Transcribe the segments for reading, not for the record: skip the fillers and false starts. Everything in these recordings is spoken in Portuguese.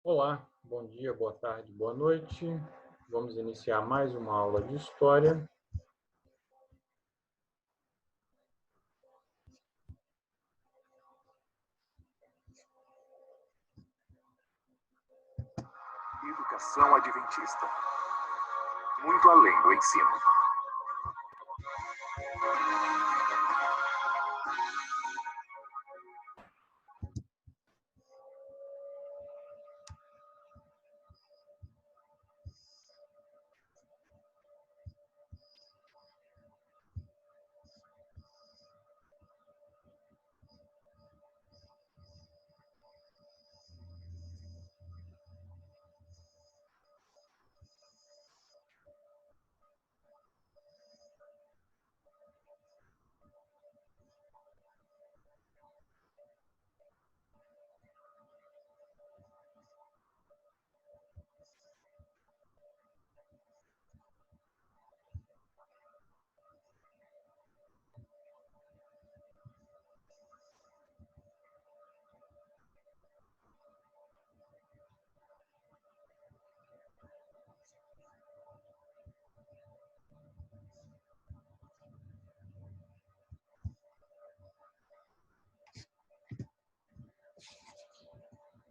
Olá, bom dia, boa tarde, boa noite. Vamos iniciar mais uma aula de História. Educação Adventista. Muito além do ensino.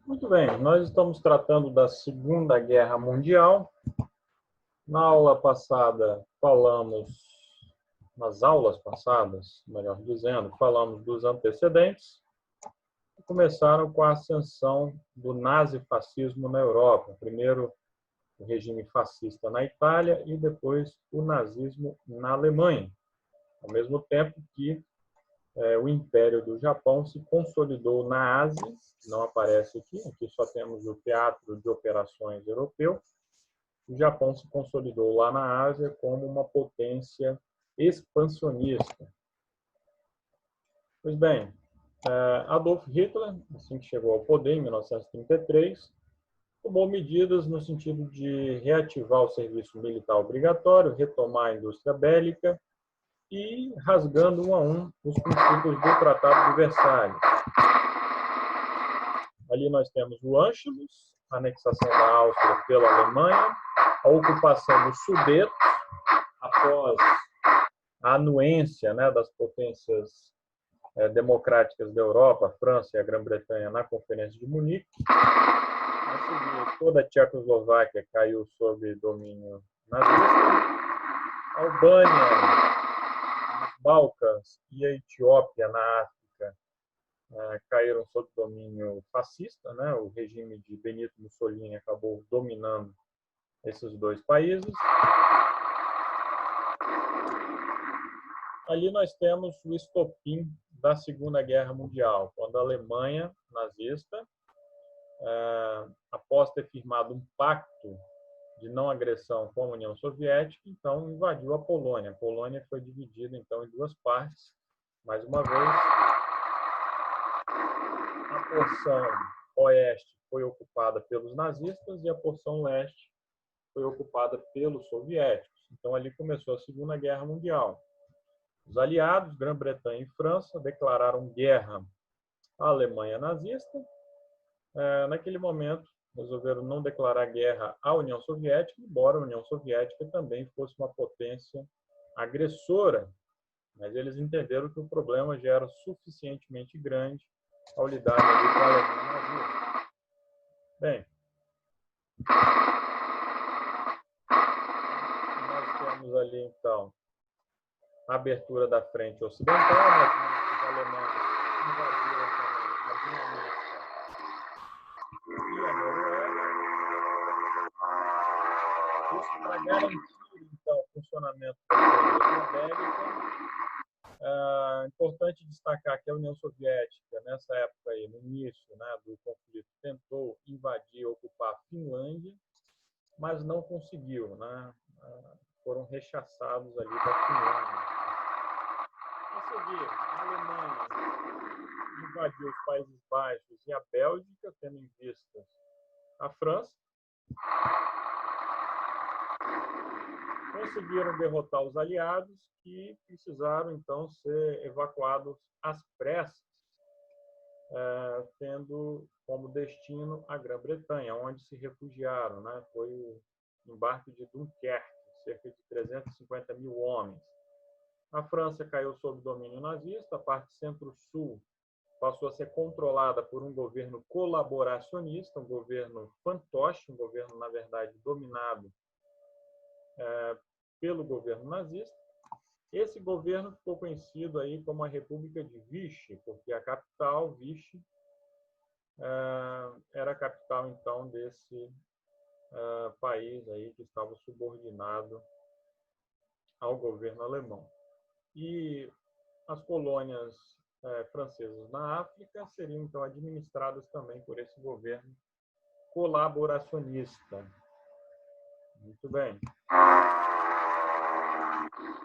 Muito bem, nós estamos tratando da Segunda Guerra Mundial. Na aula passada nas aulas passadas, melhor dizendo, falamos dos antecedentes, que começaram com a ascensão do nazifascismo na Europa. Primeiro o regime fascista na Itália e depois o nazismo na Alemanha. Ao mesmo tempo que o Império do Japão se consolidou na Ásia, não aparece aqui só temos o Teatro de Operações Europeu. O Japão se consolidou lá na Ásia como uma potência expansionista. Pois bem, Adolf Hitler, assim que chegou ao poder, em 1933, tomou medidas no sentido de reativar o serviço militar obrigatório, retomar a indústria bélica e rasgando um a um os princípios do Tratado de Versalhes. Ali nós temos o Anschluss, a anexação da Áustria pela Alemanha, a ocupação dos Sudetos, após a anuência das potências democráticas da Europa, a França e a Grã-Bretanha, na Conferência de Munique. A seguir, toda a Tchecoslováquia caiu sob domínio nazista. A Albânia, os Balcãs e a Etiópia, na África, caíram sob domínio fascista. O regime de Benito Mussolini acabou dominando esses dois países. Ali nós temos o estopim da Segunda Guerra Mundial, quando a Alemanha nazista, após ter firmado um pacto de não agressão com a União Soviética, então invadiu a Polônia. A Polônia foi dividida então em duas partes. Mais uma vez, a porção oeste foi ocupada pelos nazistas e a porção leste foi ocupada pelos soviéticos. Então ali começou a Segunda Guerra Mundial. Os aliados, Grã-Bretanha e França, declararam guerra à Alemanha nazista. Naquele momento, resolveram não declarar guerra à União Soviética, embora a União Soviética também fosse uma potência agressora. Mas eles entenderam que o problema já era suficientemente grande ao lidar ali com a Alemanha nazista. Bem, nós temos ali, então, a abertura da frente ocidental, os alemães invadiram também a Dinamarca e a Noruega. Isso para garantir, então, o funcionamento da indústria bélica. É importante destacar que a União Soviética, nessa época aí, no início do conflito, tentou invadir e ocupar a Finlândia, mas não conseguiu. Foram rechaçados ali da Finlândia. A seguir, a Alemanha invadiu os Países Baixos e a Bélgica, tendo em vista a França. Conseguiram derrotar os aliados, que precisaram, então, ser evacuados às pressas. tendo como destino a Grã-Bretanha, onde se refugiaram, né? Foi o embarque de Dunkerque, cerca de 350 mil homens. A França caiu sob domínio nazista, a parte centro-sul passou a ser controlada por um governo colaboracionista, um governo fantoche, um governo, na verdade, dominado pelo governo nazista. Esse governo ficou conhecido aí como a República de Vichy, porque a capital, Vichy, era a capital, então, desse país aí que estava subordinado ao governo alemão. E as colônias francesas na África seriam, então, administradas também por esse governo colaboracionista. Muito bem.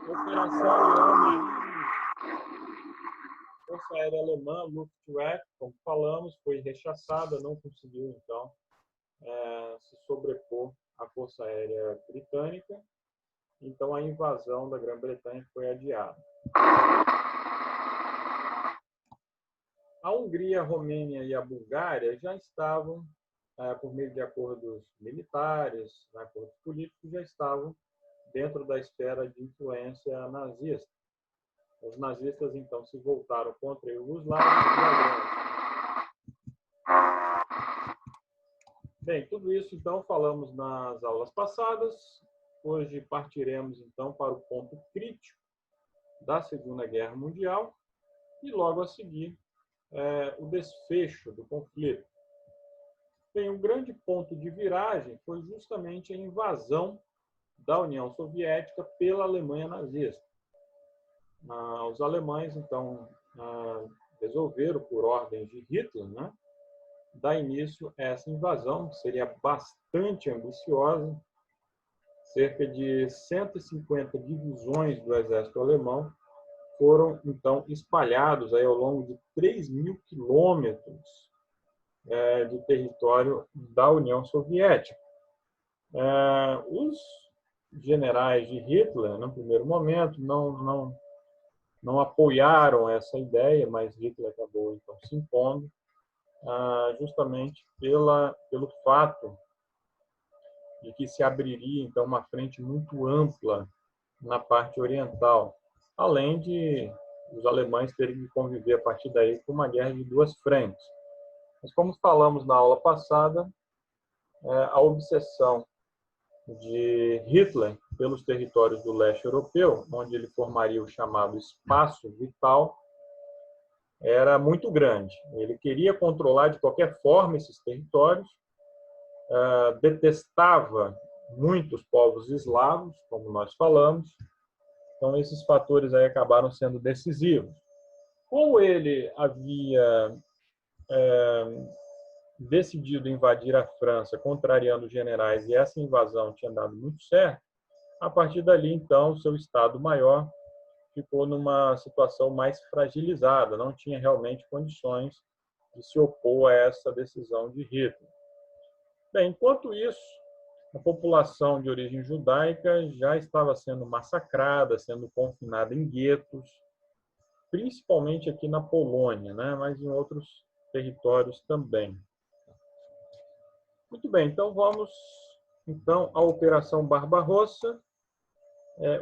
Operação Leão Marinho. Força Aérea Alemã, Luftwaffe, como falamos, foi rechaçada, não conseguiu, então, se sobrepor à Força Aérea Britânica. Então, a invasão da Grã-Bretanha foi adiada. A Hungria, a Romênia e a Bulgária já estavam, por meio de acordos militares, acordos políticos, já estavam dentro da esfera de influência nazista. Os nazistas, então, se voltaram contra a Iugoslávia e a Grécia. Bem, tudo isso, então, falamos nas aulas passadas. Hoje partiremos, então, para o ponto crítico da Segunda Guerra Mundial e, logo a seguir, o desfecho do conflito. Bem, um grande ponto de viragem foi justamente a invasão da União Soviética pela Alemanha nazista. Os alemães, então, resolveram, por ordem de Hitler, né, dar início a essa invasão, que seria bastante ambiciosa. Cerca de 150 divisões do exército alemão foram, então, espalhados aí ao longo de 3.000 quilômetros de território da União Soviética. Os generais de Hitler, no primeiro momento, não apoiaram essa ideia, mas Hitler acabou, então, se impondo, justamente pelo fato de que se abriria, então, uma frente muito ampla na parte oriental, além de os alemães terem que conviver a partir daí com uma guerra de duas frentes. Mas, como falamos na aula passada, a obsessão de Hitler pelos territórios do leste europeu, onde ele formaria o chamado espaço vital, era muito grande. Ele queria controlar de qualquer forma esses territórios, detestava muitos povos eslavos, como nós falamos. Então, esses fatores aí acabaram sendo decisivos. Como ele havia decidido invadir a França, contrariando os generais, e essa invasão tinha dado muito certo, a partir dali, então, seu Estado-Maior ficou numa situação mais fragilizada, não tinha realmente condições de se opor a essa decisão de Hitler. Bem, enquanto isso, a população de origem judaica já estava sendo massacrada, sendo confinada em guetos, principalmente aqui na Polônia, né? Mas em outros territórios também. Muito bem, então vamos à Operação Barbarossa,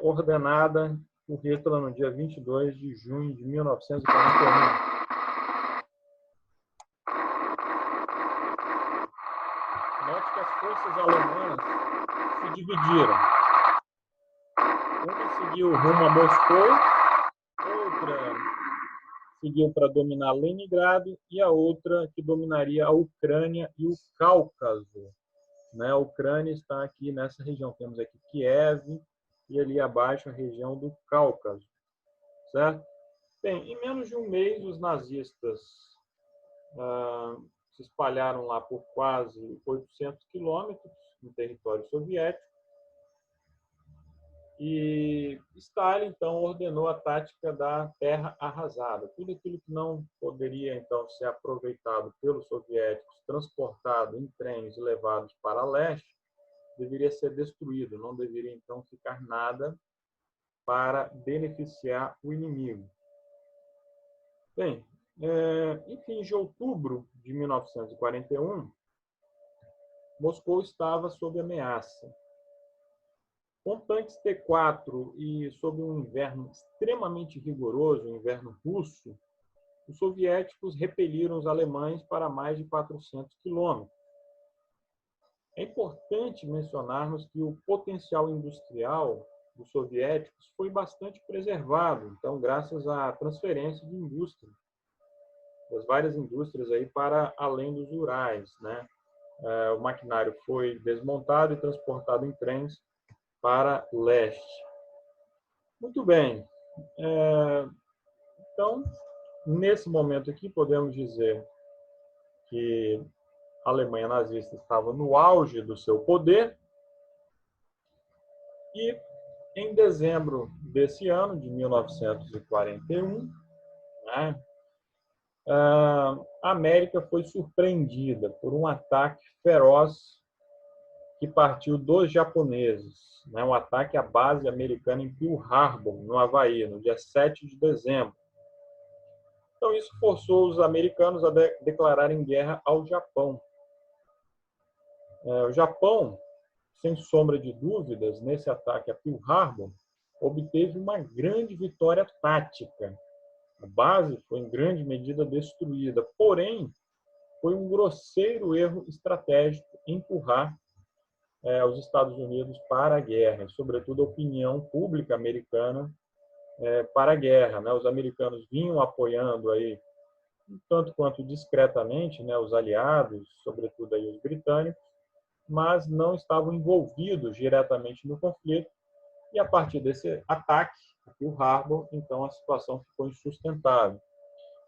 ordenada por Hitler no dia 22 de junho de 1941. Note que as forças alemãs se dividiram. Uma seguiu rumo a Moscou, outra seguiu para dominar Leningrado e a outra que dominaria a Ucrânia e o Cáucaso. A Ucrânia está aqui nessa região. Temos aqui Kiev e ali abaixo a região do Cáucaso. Certo? Bem, em menos de um mês, os nazistas se espalharam lá por quase 800 quilômetros no território soviético. E Stalin, então, ordenou a tática da terra arrasada. Tudo aquilo que não poderia, então, ser aproveitado pelos soviéticos, transportado em trens e levados para leste, deveria ser destruído. Não deveria, então, ficar nada para beneficiar o inimigo. Bem, Em fins de outubro de 1941, Moscou estava sob ameaça. Com tanques T-4 e sob um inverno extremamente rigoroso, o inverno russo, os soviéticos repeliram os alemães para mais de 400 quilômetros. É importante mencionarmos que o potencial industrial dos soviéticos foi bastante preservado, então, graças à transferência de indústria, das várias indústrias aí para além dos Urais, né? O maquinário foi desmontado e transportado em trens para leste. Muito bem. Então, nesse momento aqui, podemos dizer que a Alemanha nazista estava no auge do seu poder e, em dezembro desse ano, de 1941, né, a América foi surpreendida por um ataque feroz que partiu dos japoneses, né, um ataque à base americana em Pearl Harbor, no Havaí, no dia 7 de dezembro. Então, isso forçou os americanos a declararem guerra ao Japão. O Japão, sem sombra de dúvidas, nesse ataque a Pearl Harbor, obteve uma grande vitória tática. A base foi em grande medida destruída, porém, foi um grosseiro erro estratégico empurrar os Estados Unidos para a guerra, sobretudo a opinião pública americana para a guerra, né? Os americanos vinham apoiando aí, tanto quanto discretamente, né, os aliados, sobretudo aí os britânicos, mas não estavam envolvidos diretamente no conflito. E a partir desse ataque, o Harbor, então a situação ficou insustentável.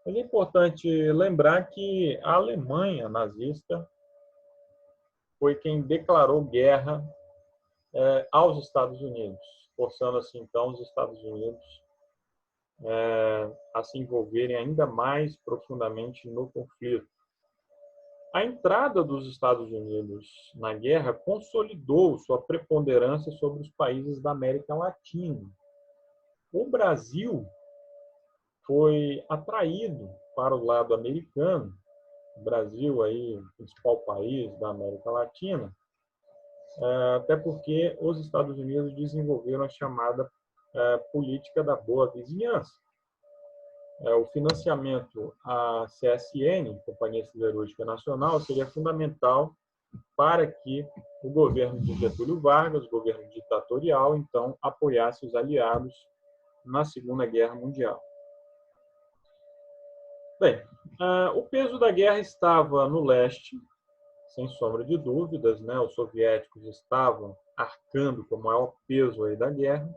Mas é importante lembrar que a Alemanha nazista foi quem declarou guerra aos Estados Unidos, forçando assim então os Estados Unidos a se envolverem ainda mais profundamente no conflito. A entrada dos Estados Unidos na guerra consolidou sua preponderância sobre os países da América Latina. O Brasil foi atraído para o lado americano, o Brasil aí, o principal país da América Latina, até porque os Estados Unidos desenvolveram a chamada política da boa vizinhança. O financiamento à CSN, Companhia Siderúrgica Nacional, seria fundamental para que o governo de Getúlio Vargas, o governo ditatorial, então, apoiasse os aliados na Segunda Guerra Mundial. Bem, o peso da guerra estava no leste, sem sombra de dúvidas, né? Os soviéticos estavam arcando com o maior peso aí da guerra.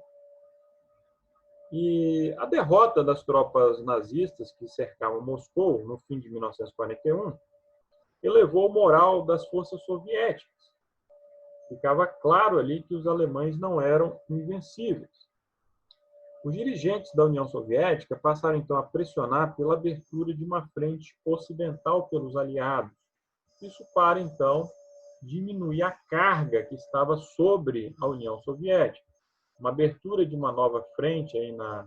E a derrota das tropas nazistas que cercavam Moscou no fim de 1941 elevou o moral das forças soviéticas. Ficava claro ali que os alemães não eram invencíveis. Os dirigentes da União Soviética passaram então a pressionar pela abertura de uma frente ocidental pelos aliados. Isso para então diminuir a carga que estava sobre a União Soviética. Uma abertura de uma nova frente aí na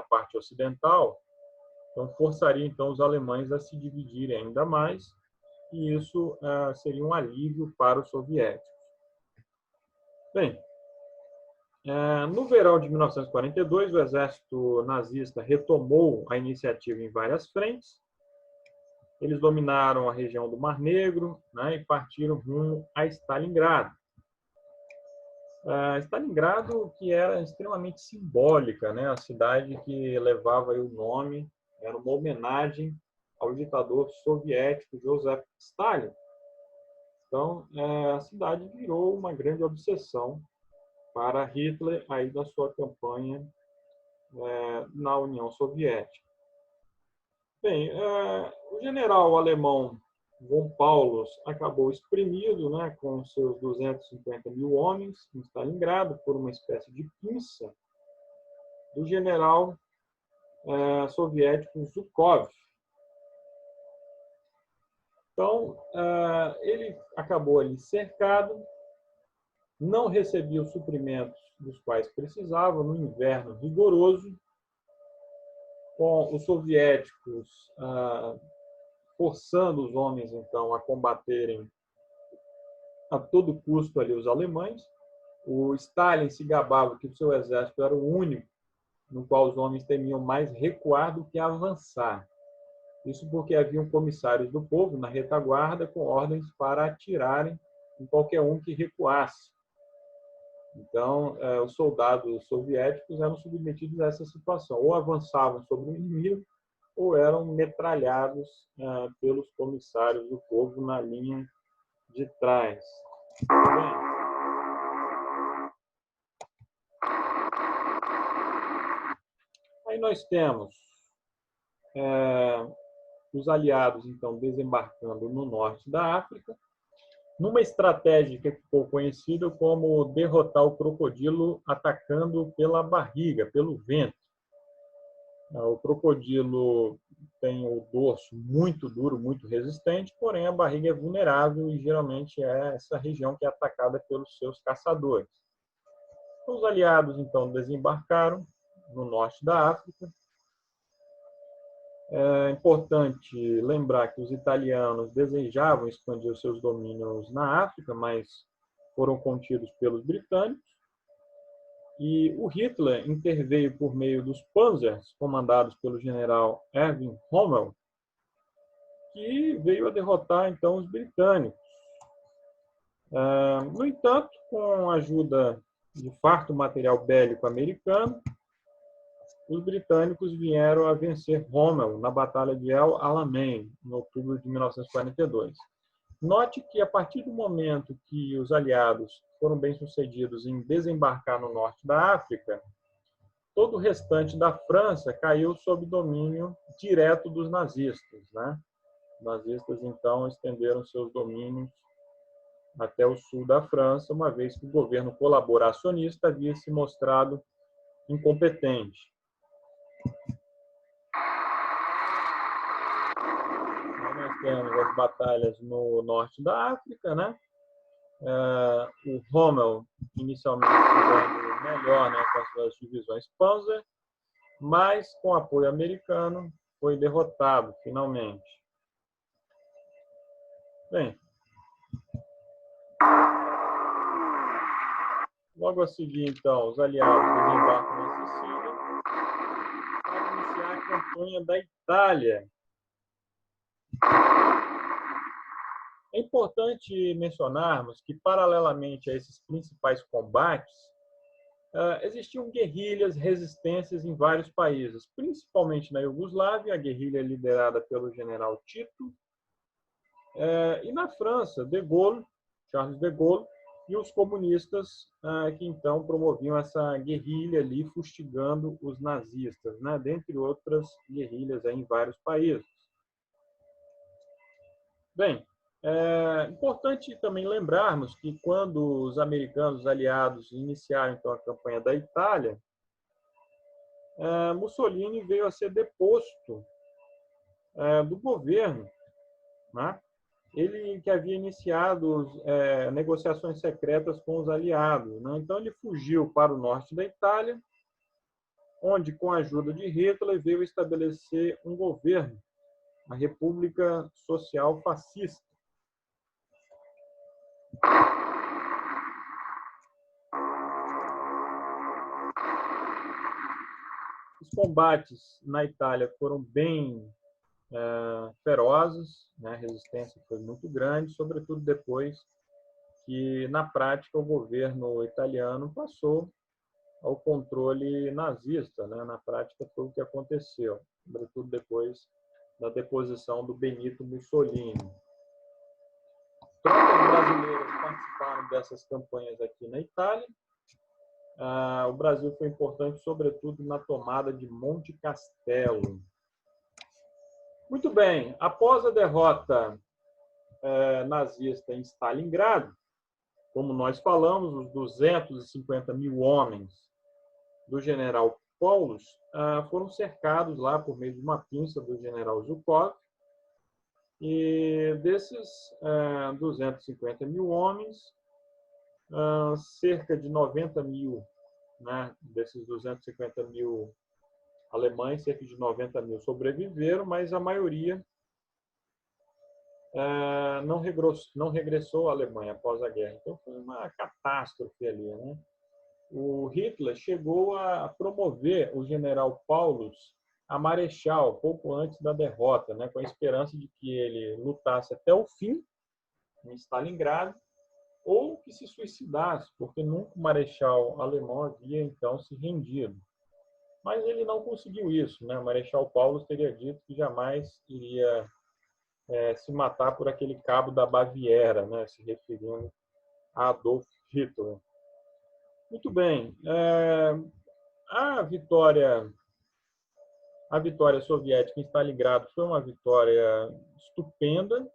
parte ocidental, então forçaria então os alemães a se dividirem ainda mais, e isso seria um alívio para os soviéticos. Bem, no verão de 1942, o exército nazista retomou a iniciativa em várias frentes. Eles dominaram a região do Mar Negro, né, e partiram rumo a Stalingrado. Stalingrado, que era extremamente simbólica, né? A cidade que levava o nome, era uma homenagem ao ditador soviético Joseph Stalin. Então, a cidade virou uma grande obsessão para Hitler aí da sua campanha na União Soviética. Bem, o general alemão von Paulus acabou exprimido, né, com seus 250 mil homens em Stalingrado por uma espécie de pinça do general soviético Zhukov. Então, ele acabou ali cercado, não recebia os suprimentos dos quais precisava no inverno rigoroso, com os soviéticos forçando os homens, então, a combaterem a todo custo ali os alemães. O Stalin se gabava que o seu exército era o único no qual os homens temiam mais recuar do que avançar. Isso porque haviam comissários do povo na retaguarda com ordens para atirarem em qualquer um que recuasse. Então, os soldados soviéticos eram submetidos a essa situação. Ou avançavam sobre o inimigo, ou eram metralhados pelos comissários do povo na linha de trás. Bem, aí nós temos os aliados, então, desembarcando no norte da África, numa estratégia que ficou conhecida como derrotar o crocodilo atacando pela barriga, pelo ventre. O crocodilo tem o dorso muito duro, muito resistente, porém a barriga é vulnerável e geralmente é essa região que é atacada pelos seus caçadores. Os aliados, então, desembarcaram no norte da África. É importante lembrar que os italianos desejavam expandir os seus domínios na África, mas foram contidos pelos britânicos. E o Hitler interveio por meio dos Panzers, comandados pelo general Erwin Rommel, que veio a derrotar, então, os britânicos. No entanto, com a ajuda de farto material bélico americano, os britânicos vieram a vencer Rommel na Batalha de El Alamein, em outubro de 1942. Note que, a partir do momento que os aliados foram bem-sucedidos em desembarcar no norte da África, todo o restante da França caiu sob domínio direto dos nazistas, né? Os nazistas, então, estenderam seus domínios até o sul da França, uma vez que o governo colaboracionista havia se mostrado incompetente. Nós temos as batalhas no norte da África, né? O Rommel, inicialmente, jogando melhor, né, com as suas divisões Panzer, mas, com apoio americano, foi derrotado, finalmente. Bem, logo a seguir, então, os aliados desembarcam na Sicília para iniciar a campanha da Itália. É importante mencionarmos que, paralelamente a esses principais combates, existiam guerrilhas, resistências em vários países, principalmente na Iugoslávia, a guerrilha liderada pelo general Tito, e na França, de Gaulle, Charles de Gaulle, e os comunistas que então promoviam essa guerrilha ali, fustigando os nazistas, né? Dentre outras guerrilhas em vários países. Bem, é importante também lembrarmos que quando os americanos os aliados iniciaram então a campanha da Itália, Mussolini veio a ser deposto do governo, né? Ele que havia iniciado negociações secretas com os aliados, né? Então ele fugiu para o norte da Itália, onde, com a ajuda de Hitler, veio estabelecer um governo, a República Social Fascista. Os combates na Itália foram bem ferozes, né? A resistência foi muito grande, sobretudo depois que, na prática, o governo italiano passou ao controle nazista, né? Na prática, foi o que aconteceu, sobretudo depois da deposição do Benito Mussolini. Tropas brasileiras participaram dessas campanhas aqui na Itália. O Brasil foi importante, sobretudo, na tomada de Monte Castelo. Muito bem, após a derrota nazista em Stalingrado, como nós falamos, os 250 mil homens do general Paulus foram cercados lá por meio de uma pinça do general Zhukov, e desses 250 mil homens, cerca de 90 mil, né, desses 250 mil alemães, cerca de 90 mil sobreviveram, mas a maioria não regressou à Alemanha após a guerra. Então foi uma catástrofe ali, né? O Hitler chegou a promover o general Paulus a marechal pouco antes da derrota, né? Com a esperança de que ele lutasse até o fim em Stalingrado ou que se suicidasse, porque nunca o marechal alemão havia então se rendido. Mas ele não conseguiu isso, né? O marechal Paulus teria dito que jamais iria se matar por aquele cabo da Baviera, né? Se referindo a Adolf Hitler. Muito bem. A vitória soviética em Stalingrado foi uma vitória estupenda.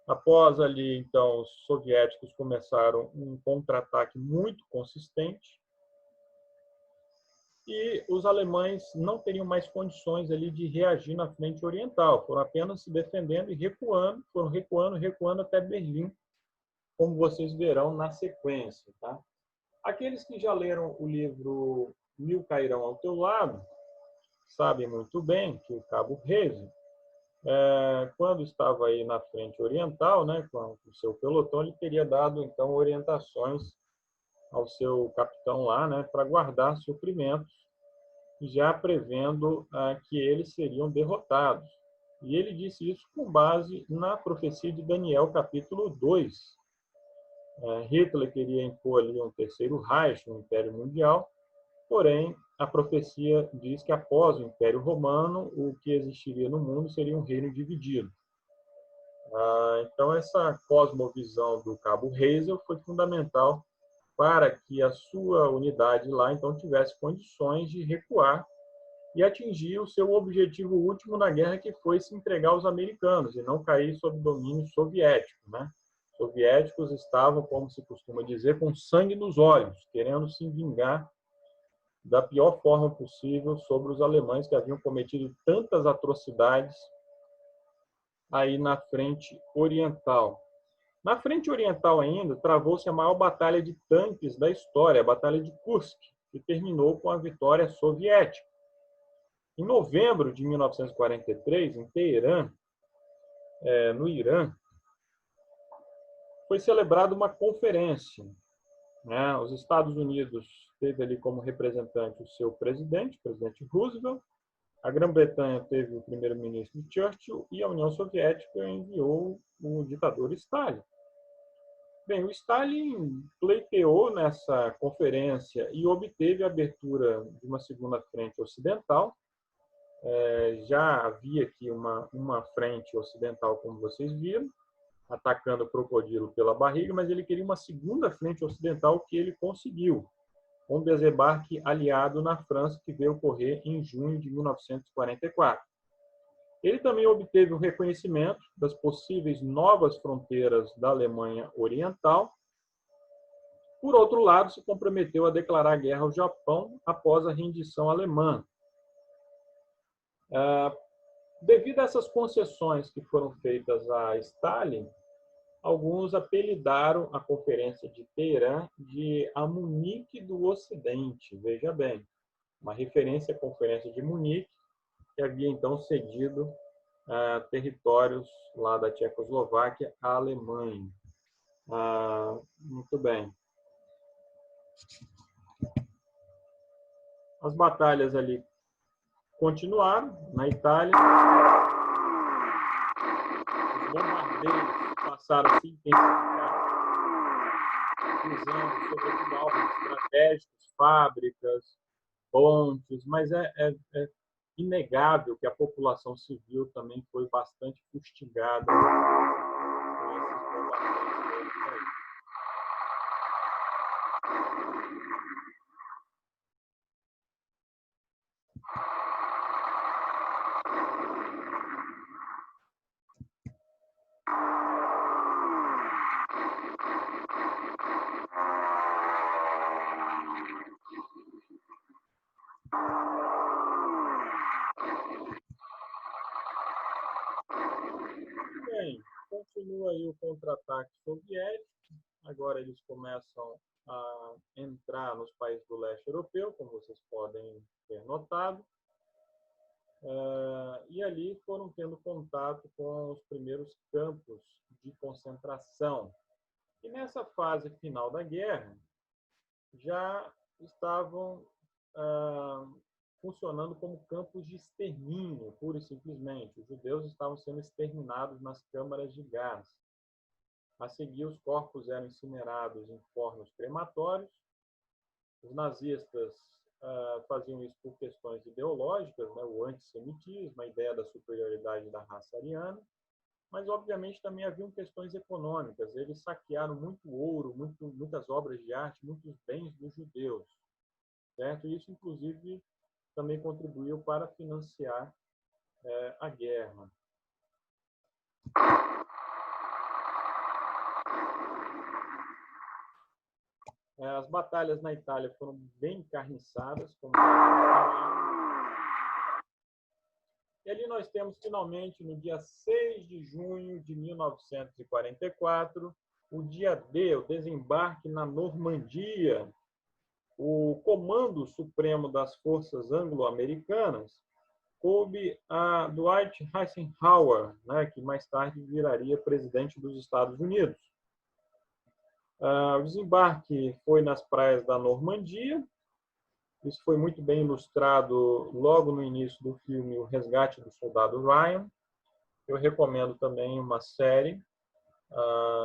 Após ali, então, os soviéticos começaram um contra-ataque muito consistente e os alemães não teriam mais condições ali de reagir na frente oriental, foram apenas se defendendo e recuando, foram recuando até Berlim, como vocês verão na sequência, tá? Aqueles que já leram o livro Mil Cairão ao Teu Lado sabem muito bem que o cabo Reze, quando estava aí na frente oriental, né, com o seu pelotão, ele teria dado então orientações ao seu capitão lá, né, para guardar suprimentos, já prevendo que eles seriam derrotados. E ele disse isso com base na profecia de Daniel, capítulo 2. Hitler queria impor ali um terceiro Reich, um Império Mundial, porém, a profecia diz que após o Império Romano, o que existiria no mundo seria um reino dividido. Então, essa cosmovisão do cabo Heysel foi fundamental para que a sua unidade lá, então, tivesse condições de recuar e atingir o seu objetivo último na guerra, que foi se entregar aos americanos e não cair sob domínio soviético, né? Os soviéticos estavam, como se costuma dizer, com sangue nos olhos, querendo se vingar da pior forma possível sobre os alemães que haviam cometido tantas atrocidades aí na frente oriental. Na frente oriental ainda, travou-se a maior batalha de tanques da história, a Batalha de Kursk, que terminou com a vitória soviética. Em novembro de 1943, em Teherã, no Irã, foi celebrada uma conferência. Os Estados Unidos teve ali como representante o seu presidente, o presidente Roosevelt, a Grã-Bretanha teve o primeiro-ministro Churchill e a União Soviética enviou o ditador Stalin. Bem, o Stalin pleiteou nessa conferência e obteve a abertura de uma segunda frente ocidental. Já havia aqui uma frente ocidental, como vocês viram, atacando o crocodilo pela barriga, mas ele queria uma segunda frente ocidental que ele conseguiu, um desembarque aliado na França que veio ocorrer em junho de 1944. Ele também obteve o reconhecimento das possíveis novas fronteiras da Alemanha Oriental. Por outro lado, se comprometeu a declarar guerra ao Japão após a rendição alemã. Devido a essas concessões que foram feitas a Stalin, alguns apelidaram a Conferência de Teherã de a Munique do Ocidente. Veja bem, uma referência à Conferência de Munique, que havia então cedido territórios lá da Tchecoslováquia à Alemanha. Muito bem. As batalhas ali continuaram na Itália. Os bombardeios passaram a se intensificar, usando, sobretudo, alvos estratégicos, fábricas, pontes, mas é inegável que a população civil também foi bastante fustigada com esses bombardeios aí. Bem, continua aí o contra-ataque soviético. Agora eles começam a entrar nos países do leste europeu, como vocês podem ter notado. e ali foram tendo contato com os primeiros campos de concentração. E nessa fase final da guerra, já estavam funcionando como campos de extermínio, pura e simplesmente. Os judeus estavam sendo exterminados nas câmaras de gás. A seguir, os corpos eram incinerados em fornos crematórios. Os nazistas faziam isso por questões ideológicas, né, o antissemitismo, a ideia da superioridade da raça ariana, mas, obviamente, também haviam questões econômicas. Eles saquearam muito ouro, muitas obras de arte, muitos bens dos judeus, certo? E isso, inclusive, também contribuiu para financiar a guerra. As batalhas na Itália foram bem encarniçadas, como e ali nós temos, finalmente, no dia 6 de junho de 1944, o dia D, o desembarque na Normandia. O Comando Supremo das Forças Anglo-Americanas coube a Dwight Eisenhower, né, que mais tarde viraria presidente dos Estados Unidos. O desembarque foi nas praias da Normandia. Isso foi muito bem ilustrado logo no início do filme O Resgate do Soldado Ryan. Eu recomendo também uma série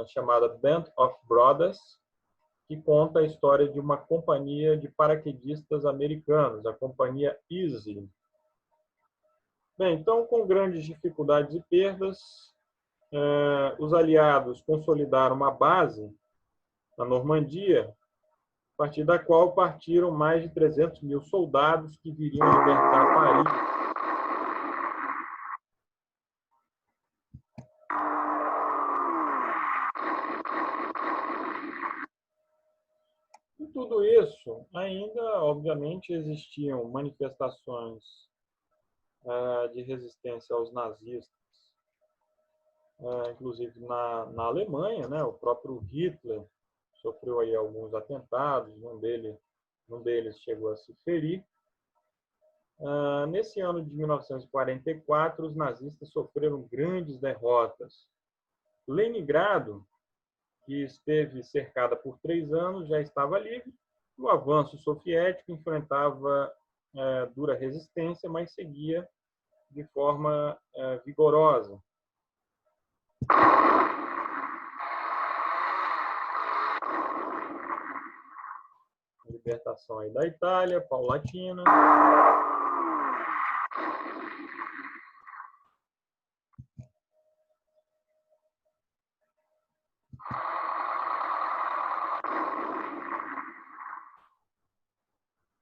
chamada Band of Brothers, que conta a história de uma companhia de paraquedistas americanos, a Companhia Easy. Bem, então, com grandes dificuldades e perdas, os aliados consolidaram uma base na Normandia, a partir da qual partiram mais de 300 mil soldados que viriam libertar Paris. E tudo isso, ainda, obviamente, existiam manifestações de resistência aos nazistas, inclusive na Alemanha, né? O próprio Hitler sofreu aí alguns atentados, um deles chegou a se ferir. Nesse ano de 1944, os nazistas sofreram grandes derrotas. Leningrado, que esteve cercada por 3 anos, já estava livre. O avanço soviético enfrentava dura resistência, mas seguia de forma vigorosa. Libertação aí da Itália, paulatina.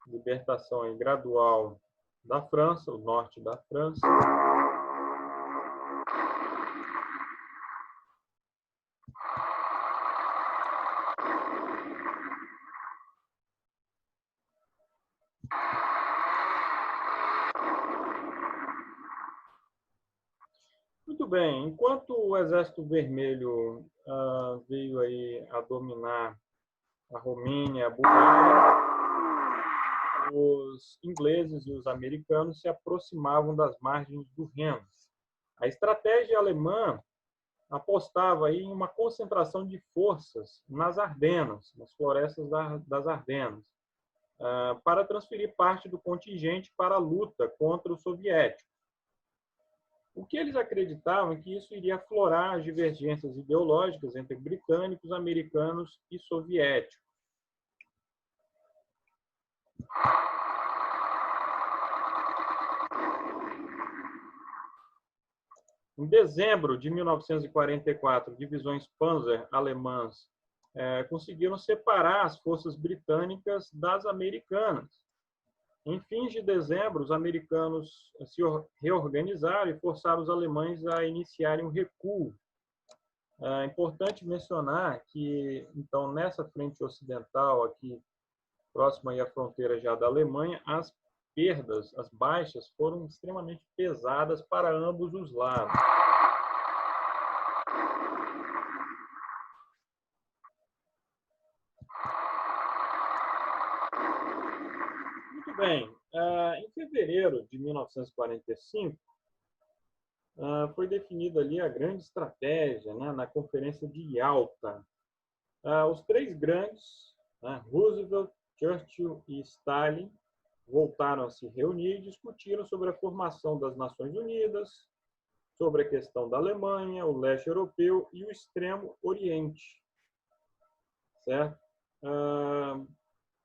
Libertação aí gradual da França, o norte da França. Muito bem, enquanto o Exército Vermelho veio aí a dominar a Romênia, a Bulgária, os ingleses e os americanos se aproximavam das margens do Reno. A estratégia alemã apostava aí em uma concentração de forças nas Ardenas, nas florestas das Ardenas, para transferir parte do contingente para a luta contra os soviéticos. O que eles acreditavam é que isso iria aflorar as divergências ideológicas entre britânicos, americanos e soviéticos. Em dezembro de 1944, divisões Panzer alemãs conseguiram separar as forças britânicas das americanas. Em fins de dezembro, os americanos se reorganizaram e forçaram os alemães a iniciarem um recuo. É importante mencionar que, então, nessa frente ocidental, aqui próxima aí à fronteira já da Alemanha, as perdas, as baixas, foram extremamente pesadas para ambos os lados. Muito bem, Em fevereiro de 1945, foi definida ali a grande estratégia, né, na Conferência de Yalta. Os três grandes, né, Roosevelt, Churchill e Stalin, voltaram a se reunir e discutiram sobre a formação das Nações Unidas, sobre a questão da Alemanha, o leste europeu e o extremo oriente. Certo?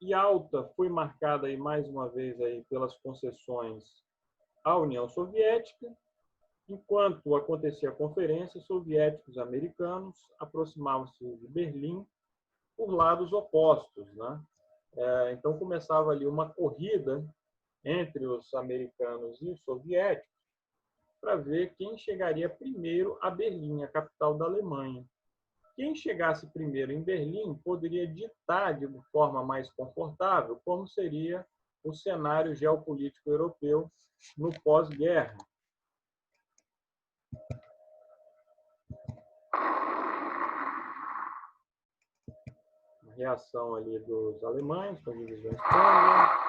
Yalta foi marcada aí, mais uma vez aí, pelas concessões à União Soviética. Enquanto acontecia a conferência, soviéticos e americanos aproximavam-se de Berlim por lados opostos, né? Então começava ali uma corrida entre os americanos e os soviéticos para ver quem chegaria primeiro a Berlim, a capital da Alemanha. Quem chegasse primeiro em Berlim poderia ditar de forma mais confortável como seria o cenário geopolítico europeu no pós-guerra. A reação ali dos alemães com a divisão espanhola.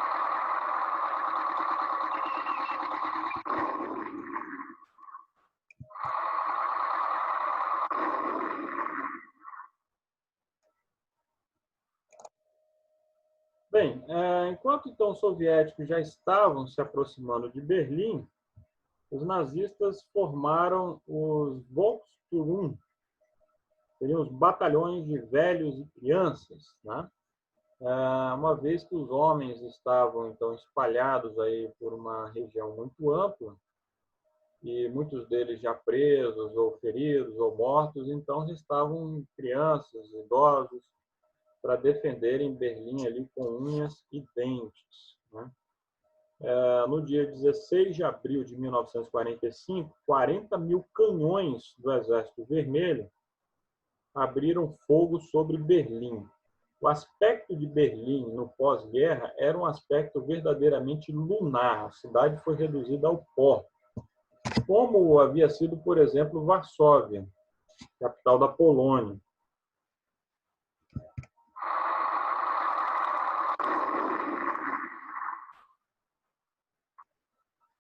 Bem, enquanto então os soviéticos já estavam se aproximando de Berlim, os nazistas formaram os Volkssturm, seriam os batalhões de velhos e crianças, né? Uma vez que os homens estavam então espalhados aí por uma região muito ampla e muitos deles já presos ou feridos ou mortos, então restavam crianças, idosos, para defenderem Berlim ali com unhas e dentes, né? No dia 16 de abril de 1945, 40 mil canhões do Exército Vermelho abriram fogo sobre Berlim. O aspecto de Berlim no pós-guerra era um aspecto verdadeiramente lunar. A cidade foi reduzida ao pó, como havia sido, por exemplo, Varsóvia, capital da Polônia.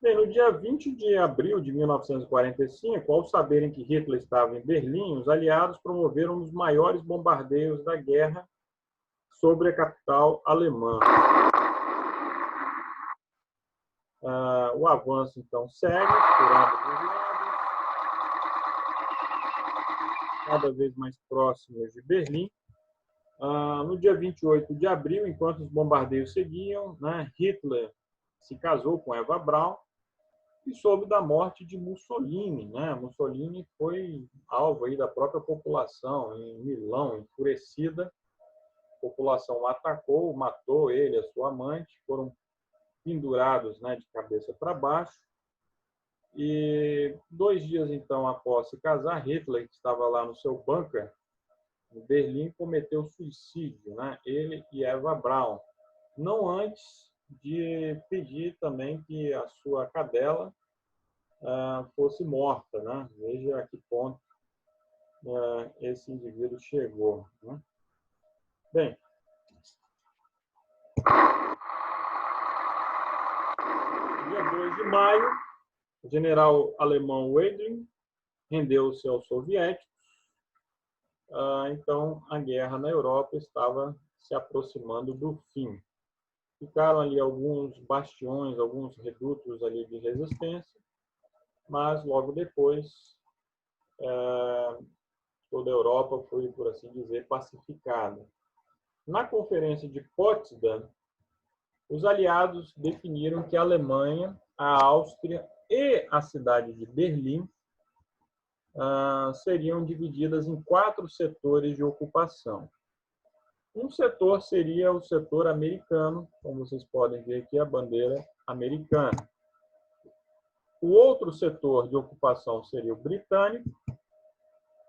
Bem, no dia 20 de abril de 1945, ao saberem que Hitler estava em Berlim, os aliados promoveram um dos maiores bombardeios da guerra sobre a capital alemã. O avanço, então, segue por ambos os lados, cada vez mais próximos de Berlim. No dia 28 de abril, enquanto os bombardeios seguiam, né, Hitler se casou com Eva Braun e soube da morte de Mussolini, né? Mussolini foi alvo aí da própria população em Milão, enfurecida. A população o atacou, matou ele, a sua amante, foram pendurados, né, de cabeça para baixo. E 2 dias então após se casar, Hitler, que estava lá no seu bunker em Berlim, cometeu suicídio, né? Ele e Eva Braun, não antes de pedir também que a sua cadela fosse morta, né? Veja a que ponto esse indivíduo chegou, né? Bem, dia 2 de maio, o general alemão Weidring rendeu-se aos soviéticos. Então, a guerra na Europa estava se aproximando do fim. Ficaram ali alguns bastiões, alguns redutos ali de resistência, mas logo depois toda a Europa foi, por assim dizer, pacificada. Na Conferência de Potsdam, os aliados definiram que a Alemanha, a Áustria e a cidade de Berlim seriam divididas em 4 setores de ocupação. Um setor seria o setor americano, como vocês podem ver aqui a bandeira americana. O outro setor de ocupação seria o britânico,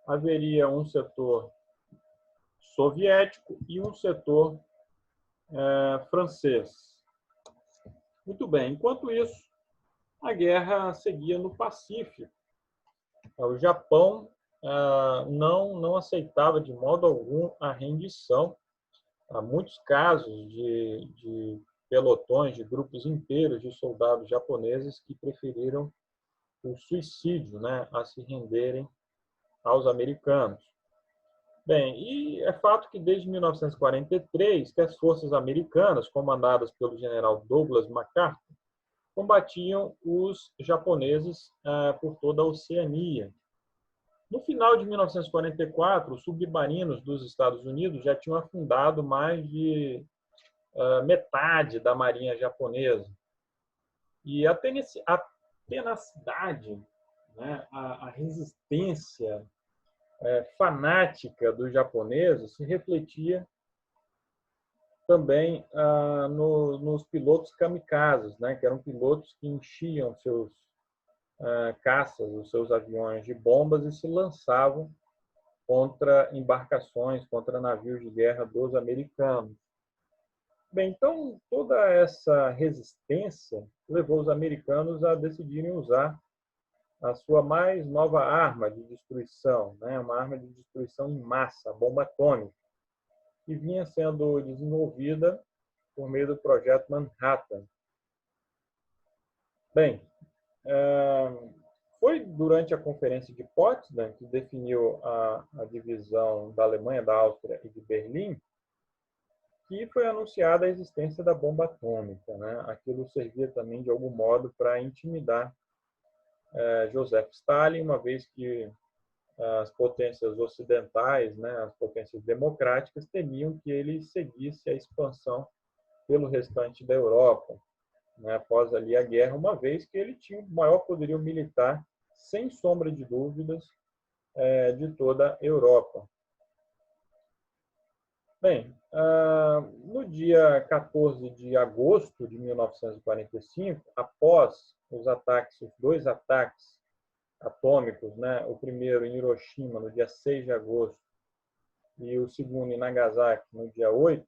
haveria um setor soviético e um setor francês. Muito bem, enquanto isso, a guerra seguia no Pacífico. O Japão não aceitava de modo algum a rendição. Há muitos casos de pelotões, de grupos inteiros de soldados japoneses que preferiram o suicídio, né, a se renderem aos americanos. Bem, e é fato que desde 1943 que as forças americanas, comandadas pelo general Douglas MacArthur, combatiam os japoneses por toda a Oceania. No final de 1944, os submarinos dos Estados Unidos já tinham afundado mais de metade da marinha japonesa. E a tenacidade, né, a resistência fanática dos japoneses se refletia também nos pilotos kamikazes, né, que eram pilotos que enchiam seus caças, os seus aviões de bombas e se lançavam contra embarcações, contra navios de guerra dos americanos. Bem, então toda essa resistência levou os americanos a decidirem usar a sua mais nova arma de destruição, né? Uma arma de destruição em massa, a bomba atômica, que vinha sendo desenvolvida por meio do projeto Manhattan. Bem, foi durante a Conferência de Potsdam, que definiu a divisão da Alemanha, da Áustria e de Berlim, que foi anunciada a existência da bomba atômica, né? Aquilo servia também, de algum modo, para intimidar Joseph Stalin, uma vez que as potências ocidentais, né, as potências democráticas, temiam que ele seguisse a expansão pelo restante da Europa, né, após ali a guerra, uma vez que ele tinha o maior poderio militar, sem sombra de dúvidas, de toda a Europa. Bem, no dia 14 de agosto de 1945, após os dois ataques atômicos, né, o primeiro em Hiroshima no dia 6 de agosto e o segundo em Nagasaki no dia 8,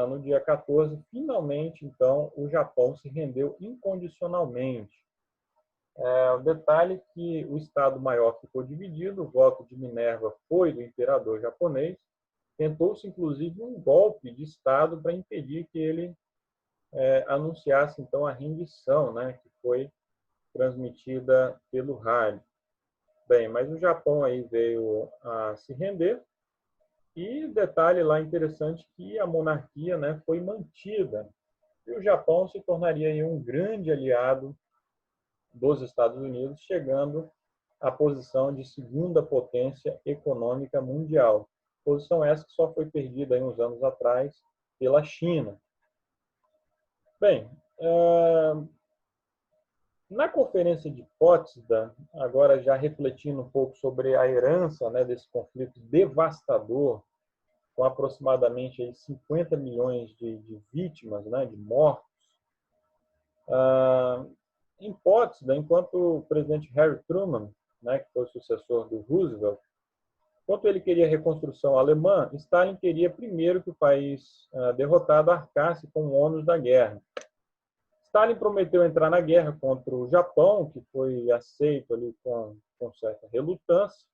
no dia 14, finalmente, então, o Japão se rendeu incondicionalmente. O detalhe é que o Estado-Maior ficou dividido, o voto de Minerva foi do imperador japonês, tentou-se, inclusive, um golpe de Estado para impedir que ele anunciasse, então, a rendição, né, que foi transmitida pelo rádio. Bem, mas o Japão aí veio a se render, e detalhe lá interessante que a monarquia, né, foi mantida, e o Japão se tornaria aí um grande aliado dos Estados Unidos, chegando à posição de segunda potência econômica mundial. Posição essa que só foi perdida aí uns anos atrás pela China. Bem, na Conferência de Potsdam, agora já refletindo um pouco sobre a herança, né, desse conflito devastador, com aproximadamente aí 50 milhões de vítimas, né, de mortos, em Potsdam, enquanto o presidente Harry Truman, né, que foi o sucessor do Roosevelt, enquanto ele queria a reconstrução alemã, Stalin queria primeiro que o país derrotado arcasse com o ônus da guerra. Stalin prometeu entrar na guerra contra o Japão, que foi aceito ali com certa relutância.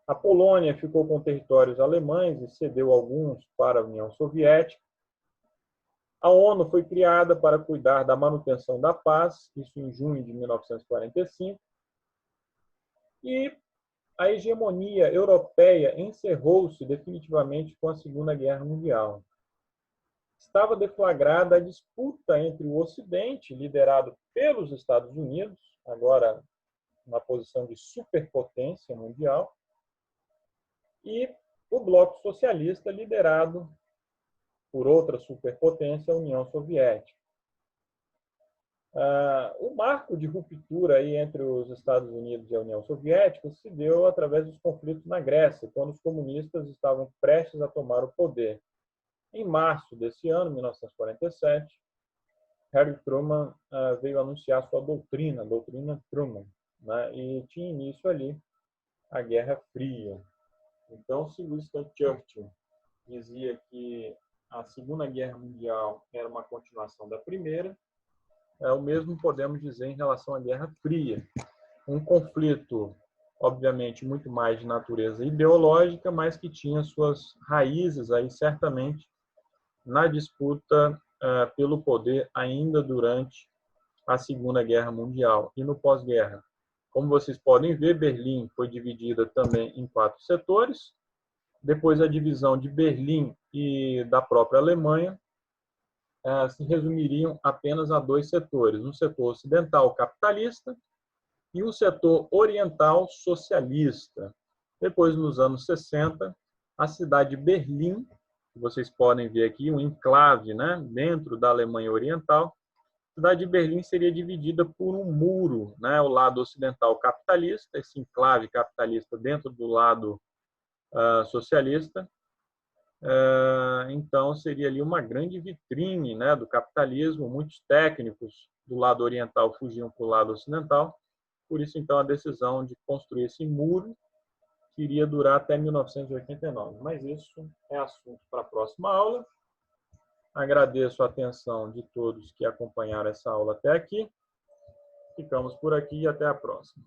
A Polônia ficou com territórios alemães e cedeu alguns para a União Soviética. A ONU foi criada para cuidar da manutenção da paz, isso em junho de 1945. E a hegemonia europeia encerrou-se definitivamente com a Segunda Guerra Mundial. Estava deflagrada a disputa entre o Ocidente, liderado pelos Estados Unidos, agora na posição de superpotência mundial, e o bloco socialista, liderado por outra superpotência, a União Soviética. O marco de ruptura aí entre os Estados Unidos e a União Soviética se deu através dos conflitos na Grécia, quando os comunistas estavam prestes a tomar o poder. Em março desse ano, 1947, Harry Truman veio anunciar sua doutrina, a doutrina Truman, né, e tinha início ali a Guerra Fria. Então, se Winston Churchill dizia que a Segunda Guerra Mundial era uma continuação da Primeira, o mesmo podemos dizer em relação à Guerra Fria. Um conflito, obviamente, muito mais de natureza ideológica, mas que tinha suas raízes aí, certamente, na disputa pelo poder ainda durante a Segunda Guerra Mundial e no pós-guerra. Como vocês podem ver, Berlim foi dividida também em 4 setores. Depois, a divisão de Berlim e da própria Alemanha se resumiriam apenas a 2 setores: um setor ocidental capitalista e um setor oriental socialista. Depois, nos anos 60, a cidade de Berlim, que vocês podem ver aqui, um enclave, né, dentro da Alemanha Oriental. A cidade de Berlim seria dividida por um muro, né, o lado ocidental capitalista, esse enclave capitalista dentro do lado socialista. Então, seria ali uma grande vitrine, né, do capitalismo. Muitos técnicos do lado oriental fugiam para o lado ocidental. Por isso, então, a decisão de construir esse muro, que iria durar até 1989. Mas isso é assunto para a próxima aula. Agradeço a atenção de todos que acompanharam essa aula até aqui. Ficamos por aqui e até a próxima.